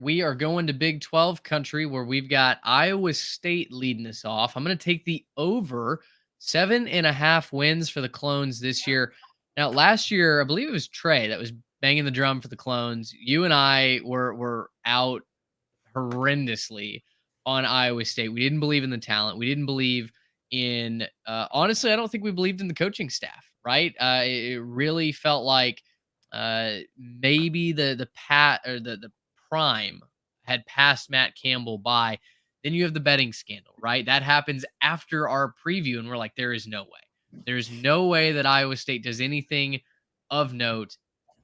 We are going to Big 12 country where we've got Iowa State leading us off. I'm going to take the over 7.5 wins for the Clones this year. Now, last year, I believe it was Trey that was banging the drum for the Clones. You and I were out horrendously on Iowa State. We didn't believe in the talent. We didn't believe in, honestly, I don't think we believed in the coaching staff, right? It really felt like maybe the pat or the prime had passed Matt Campbell by. Then you have the betting scandal, right? That happens after our preview, and we're like, there is no way. There's no way that Iowa State does anything of note.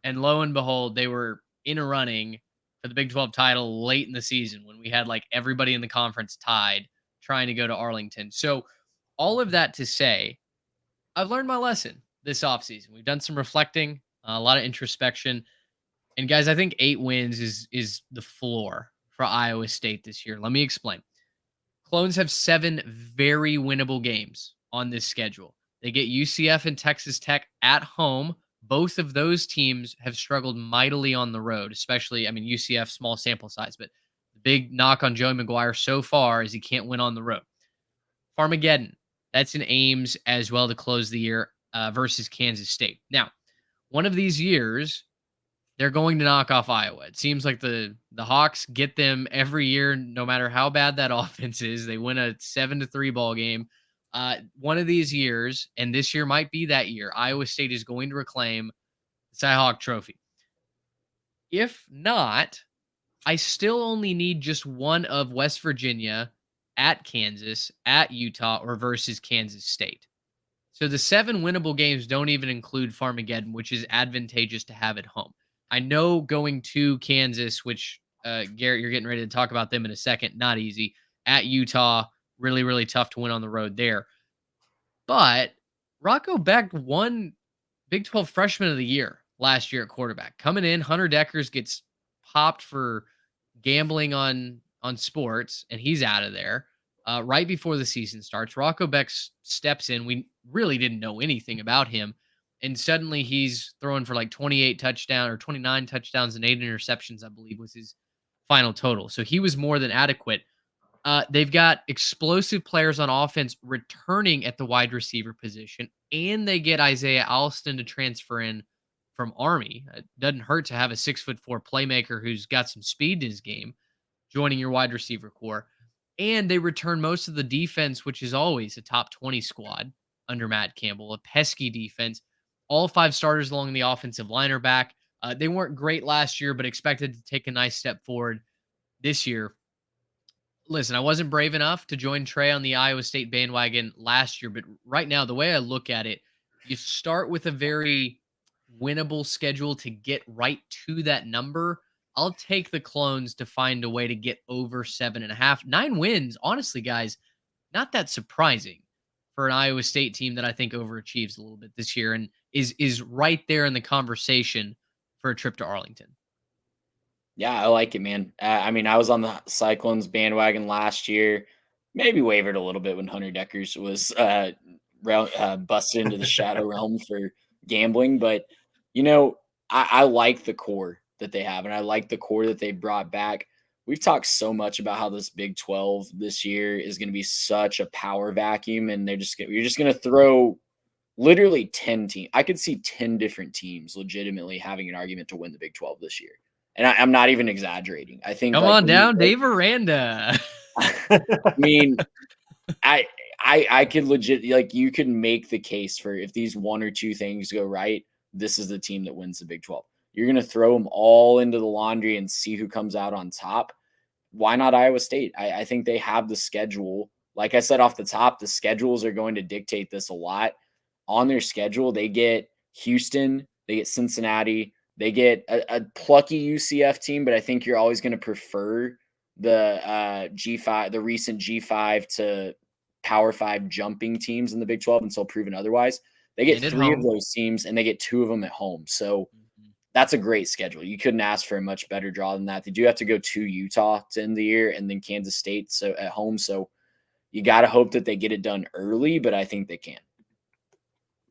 And lo and behold, they were in a running for the Big 12 title late in the season when we had like everybody in the conference tied trying to go to Arlington. So, all of that to say, I've learned my lesson this offseason. We've done some reflecting, a lot of introspection. And guys, I think 8 wins is the floor for Iowa State this year. Let me explain. Clones have 7 very winnable games on this schedule. They get UCF and Texas Tech at home. Both of those teams have struggled mightily on the road, especially, I mean, UCF, small sample size, but the big knock on Joey McGuire so far is he can't win on the road. Farmageddon, that's in Ames as well to close the year versus Kansas State. Now, one of these years, they're going to knock off Iowa. It seems like the Hawks get them every year, no matter how bad that offense is. They win a 7-3 ball game. One of these years, and this year might be that year, Iowa State is going to reclaim the Cy-Hawk Trophy. If not, I still only need just one of West Virginia at Kansas, at Utah, or versus Kansas State. So the 7 winnable games don't even include Farmageddon, which is advantageous to have at home. I know going to Kansas, which Garrett, you're getting ready to talk about them in a second, not easy. At Utah, really, really tough to win on the road there. But Rocco Beck won Big 12 Freshman of the Year last year at quarterback. Coming in, Hunter Deckers gets popped for gambling on sports, and he's out of there right before the season starts. Rocco Beck steps in. We really didn't know anything about him, and suddenly he's throwing for like 28 touchdowns or 29 touchdowns and 8 interceptions, I believe was his final total. So he was more than adequate. They've got explosive players on offense returning at the wide receiver position, and they get Isaiah Alston to transfer in from Army. It doesn't hurt to have a 6'4" playmaker who's got some speed in his game joining your wide receiver core. And they return most of the defense, which is always a top 20 squad under Matt Campbell, a pesky defense. All 5 starters along the offensive line are back. They weren't great last year, but expected to take a nice step forward this year. Listen, I wasn't brave enough to join Trey on the Iowa State bandwagon last year, but right now, the way I look at it, you start with a very winnable schedule to get right to that number. I'll take the Clones to find a way to get over 7.5. 9 wins, honestly, guys, not that surprising for an Iowa State team that I think overachieves a little bit this year and is right there in the conversation for a trip to Arlington. Yeah, I like it, man. I mean, I was on the Cyclones bandwagon last year. Maybe wavered a little bit when Hunter Deckers was busted into the Shadow Realm for gambling, but you know, I like the core that they have, and I like the core that they brought back. We've talked so much about how this Big 12 this year is going to be such a power vacuum, and you're just going to throw literally 10 teams. I could see 10 different teams legitimately having an argument to win the Big 12 this year. And I'm not even exaggerating. I think Come like on down, Dave Aranda. I mean, I could legit like you could make the case for if these 1 or 2 things go right, this is the team that wins the Big 12. You're gonna throw them all into the laundry and see who comes out on top. Why not Iowa State? I think they have the schedule. Like I said off the top, the schedules are going to dictate this a lot. On their schedule, they get Houston, they get Cincinnati, they get a plucky UCF team, but I think you're always going to prefer the G5, the recent G5 to Power 5 jumping teams in the Big 12 until proven otherwise. They get 3 of those teams and they get 2 of them at home. So that's a great schedule. You couldn't ask for a much better draw than that. They do have to go to Utah to end the year and then Kansas State so at home. So you got to hope that they get it done early, but I think they can.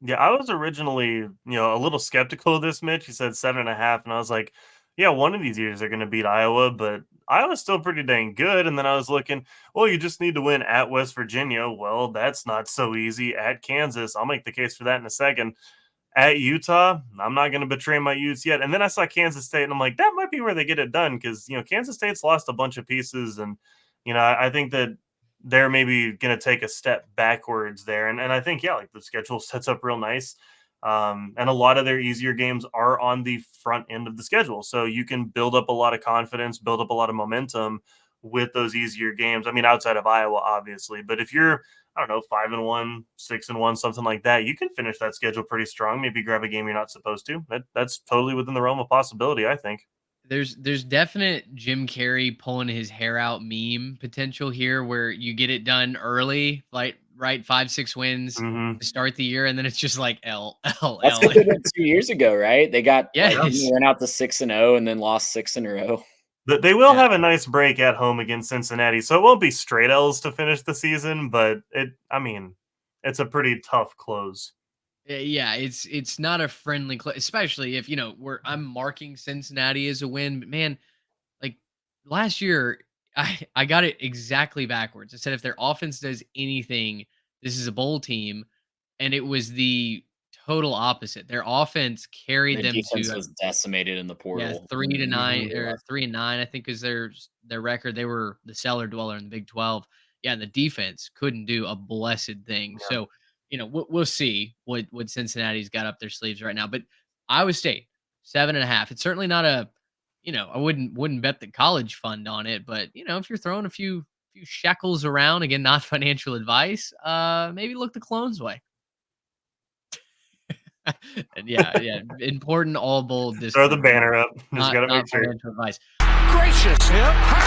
Yeah, I was originally, a little skeptical of this, Mitch. You said 7.5, and I was like, yeah, one of these years they're going to beat Iowa, but Iowa's still pretty dang good. And then I was looking, well, you just need to win at West Virginia. Well, that's not so easy. At Kansas, I'll make the case for that in a second. At Utah, I'm not going to betray my Utes yet. And then I saw Kansas State, and I'm like, that might be where they get it done because, Kansas State's lost a bunch of pieces. And, I think that they're maybe going to take a step backwards there. And I think, yeah, like the schedule sets up real nice. And a lot of their easier games are on the front end of the schedule. So you can build up a lot of confidence, build up a lot of momentum with those easier games. I mean, outside of Iowa, obviously. But if you're, I don't know, 5-1, 6-1, something like that, you can finish that schedule pretty strong. Maybe grab a game you're not supposed to. That's totally within the realm of possibility, I think. There's definite Jim Carrey pulling his hair out meme potential here where you get it done early, like right 5-6 wins Mm-hmm. to start the year, and then it's just like L L That's L. what they did 2 years ago, right? They got Yes. went out to 6-0 and then lost 6 in a row. They will Yeah. have a nice break at home against Cincinnati, so it won't be straight L's to finish the season, but it's a pretty tough close. Yeah, it's not a friendly, especially if I'm marking Cincinnati as a win. But man, like last year, I got it exactly backwards. I said if their offense does anything, this is a bowl team, and it was the total opposite. Their offense carried The them defense to was decimated in the portal. 3-9 Mhm. or 3-9. I think is their record. They were the cellar dweller in the Big 12. Yeah, and the defense couldn't do a blessed thing. Yeah. So we'll see what Cincinnati's got up their sleeves right now. But Iowa State 7.5. It's certainly not a I wouldn't bet the college fund on it, but if you're throwing a few shekels around, again, not financial advice, maybe look the Clones way. And yeah, important all bowl Throw the disclaimer. banner up. Just Not got to make sure. financial advice. Gracious him.